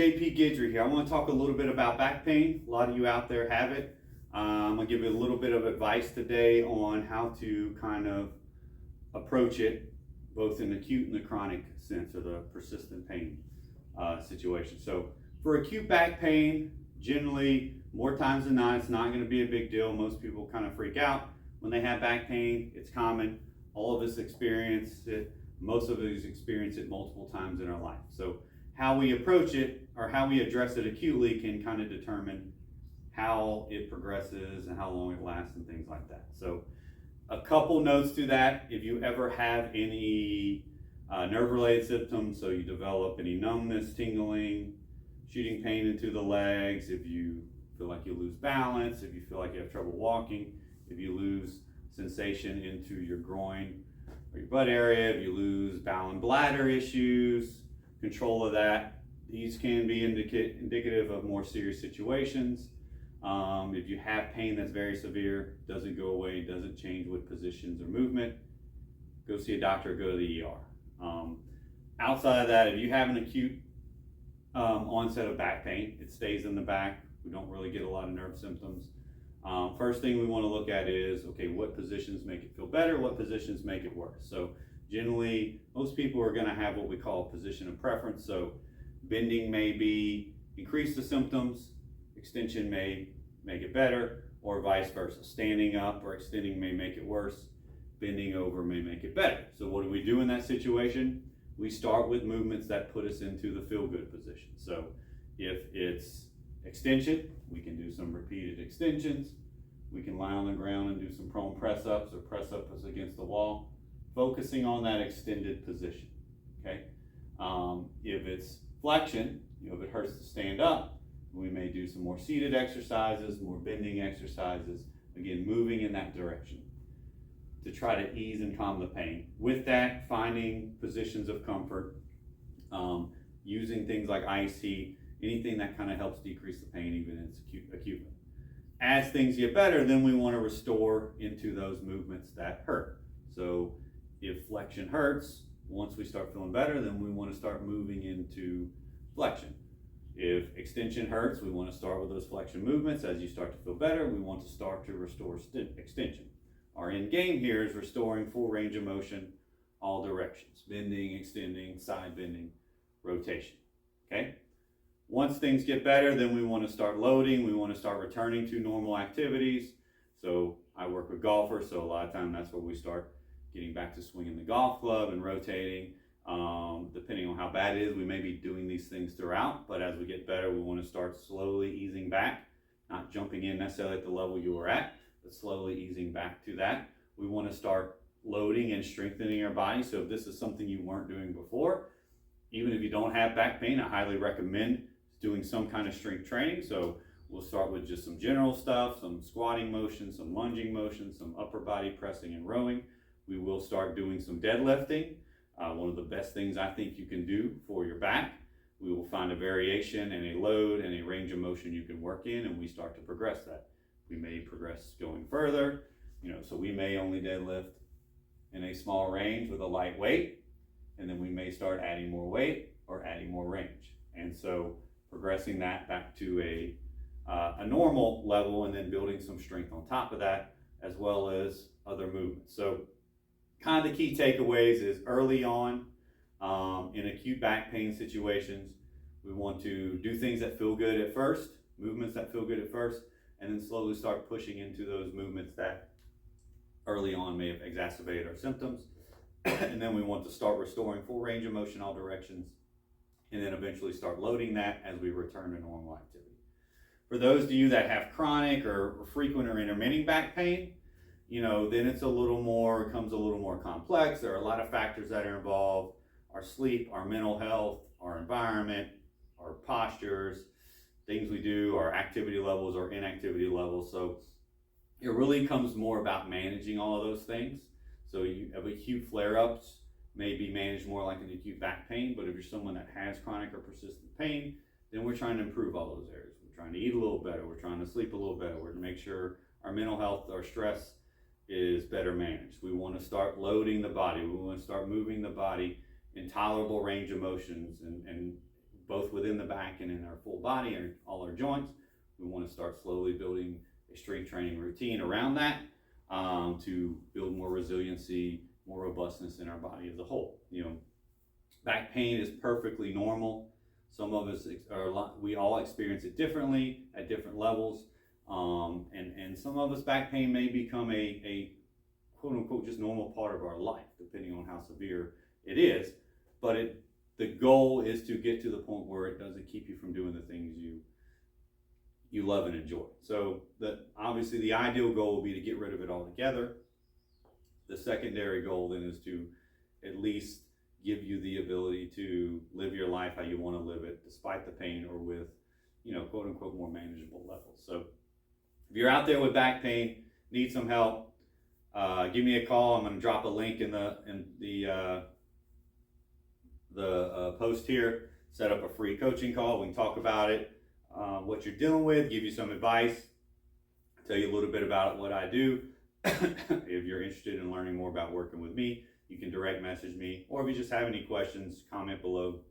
JP Guidry here. I want to talk a little bit about back pain. A lot of you out there have it. I'm going to give you a little bit of advice today on how to kind of approach it, both in the acute and the chronic sense, or the persistent pain situation. So for acute back pain, generally, more times than not, it's not going to be a big deal. Most people kind of freak out when they have back pain. It's common. All of us experience it. Most of us experience it multiple times in our life. So how we approach it or how we address it acutely can kind of determine how it progresses and how long it lasts and things like that. So a couple notes to that: if you ever have any nerve-related symptoms, so you develop any numbness, tingling, shooting pain into the legs, if you feel like you lose balance, if you feel like you have trouble walking, if you lose sensation into your groin or your butt area, if you lose bowel and bladder issues, control of that, these can be indicative of more serious situations. If you have pain that's very severe, doesn't go away, doesn't change with positions or movement, go see a doctor, go to the ER. Outside of that, if you have an acute onset of back pain, it stays in the back, we don't really get a lot of nerve symptoms. First thing we want to look at is, okay, what positions make it feel better, what positions make it worse? So generally, most people are going to have what we call a position of preference. So bending may increase the symptoms, extension may make it better, or vice versa. Standing up or extending may make it worse, bending over may make it better. So what do we do in that situation? We start with movements that put us into the feel-good position. So if it's extension, we can do some repeated extensions. We can lie on the ground and do some prone press-ups or press-ups against the wall, focusing on that extended position, okay? If it's flexion, if it hurts to stand up, we may do some more seated exercises, more bending exercises, again, moving in that direction to try to ease and calm the pain. With that, finding positions of comfort, using things like ice, heat, anything that kind of helps decrease the pain, even in its acutely. As things get better, then we want to restore into those movements that hurt. So if flexion hurts, once we start feeling better, then we want to start moving into flexion. If extension hurts, we want to start with those flexion movements. As you start to feel better, we want to start to restore extension. Our end game here is restoring full range of motion, all directions, bending, extending, side bending, rotation, okay? Once things get better, then we want to start loading. We want to start returning to normal activities. So I work with golfers, so a lot of time that's where we start getting back to swinging the golf club and rotating. Depending on how bad it is, we may be doing these things throughout, but as we get better, we want to start slowly easing back, not jumping in necessarily at the level you were at, but slowly easing back to that. We want to start loading and strengthening our body. So if this is something you weren't doing before, even if you don't have back pain, I highly recommend doing some kind of strength training. So we'll start with just some general stuff, some squatting motion, some lunging motion, some upper body pressing and rowing. We will start doing some deadlifting. One of the best things I think you can do for your back. We will find a variation and a load and a range of motion you can work in, and we start to progress that. We may progress going further, so we may only deadlift in a small range with a light weight, and then we may start adding more weight or adding more range. And so progressing that back to a normal level, and then building some strength on top of that, as well as other movements. So kind of the key takeaways is early on in acute back pain situations, we want to do things that feel good at first, movements that feel good at first, and then slowly start pushing into those movements that early on may have exacerbated our symptoms. And then we want to start restoring full range of motion, all directions, and then eventually start loading that as we return to normal activity. For those of you that have chronic or frequent or intermittent back pain, then it's becomes a little more complex. There are a lot of factors that are involved: our sleep, our mental health, our environment, our postures, things we do, our activity levels or inactivity levels. So it really comes more about managing all of those things. So you have acute flare-ups may be managed more like an acute back pain, but if you're someone that has chronic or persistent pain, then we're trying to improve all those areas. We're trying to eat a little better, we're trying to sleep a little better, we're to make sure our mental health, our stress is better managed. We want to start loading the body, we want to start moving the body in tolerable range of motions and both within the back and in our full body and all our joints. We want to start slowly building a strength training routine around that to build more resiliency, more robustness in our body as a whole. Back pain is perfectly normal. Some of us we all experience it differently at different levels, and some of us back pain may become a quote unquote just normal part of our life, depending on how severe it is. But the goal is to get to the point where it doesn't keep you from doing the things you love and enjoy. So obviously the ideal goal will be to get rid of it altogether. The secondary goal then is to at least give you the ability to live your life how you want to live it, despite the pain, or with, quote unquote, more manageable levels. So if you're out there with back pain, need some help, give me a call. I'm going to drop a link in the post here. Set up a free coaching call. We can talk about it, what you're dealing with, give you some advice, tell you a little bit about what I do. If you're interested in learning more about working with me, you can direct message me, or if you just have any questions, comment below,